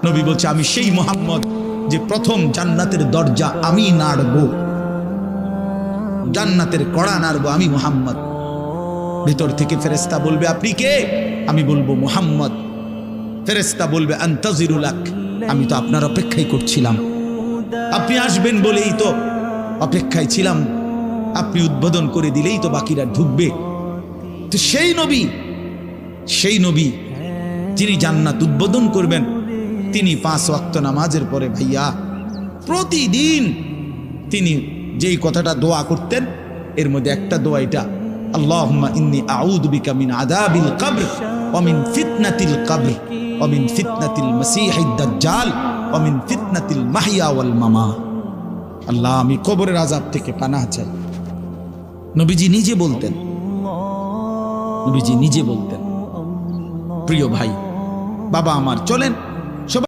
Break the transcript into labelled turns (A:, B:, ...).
A: নবী বলছে আমি সেই মুহাম্মদ যে প্রথম জান্নাতের দরজা আমি নাড়বো, জান্নাতের কড়া নাড়বো আমি মুহাম্মদ। ভিতর থেকে ফেরেশতা বলবে আপনি কে? আমি বলবো মুহাম্মদ। ফেরেশতা বলবে আনতাজিরু লাক, আমি তো আপনার অপেক্ষাই করছিলাম, আপনি আসবেন বলেই তো অপেক্ষায় ছিলাম, আপনি উদ্বোধন করে দিলেই তো বাকিরা ঢুকবে। তো সেই নবী যিনি জান্নাত উদ্বোধন করবেন, তিনি 5 ওয়াক্ত নামাজের পরে ভাইয়া প্রতিদিন তিনি যেই কথাটা দোয়া করতেন, এর মধ্যে একটা দোয়া এটা, আল্লাহুম্মা ইন্নী আউযু বিকা মিন আযাবিল কবর ওয়া মিন ফিতনাতিল কবর ওয়া মিন ফিতনাতিল মাসীহিদ দাজ্জাল ওয়া মিন ফিতনাতিল মাহইয়া ওয়াল মামাত। আল্লাহ আমি কবরের আযাব থেকে পানাহ চাই। নবীজি নিজে বলতেন, প্রিয় ভাই বাবা আমার চলেন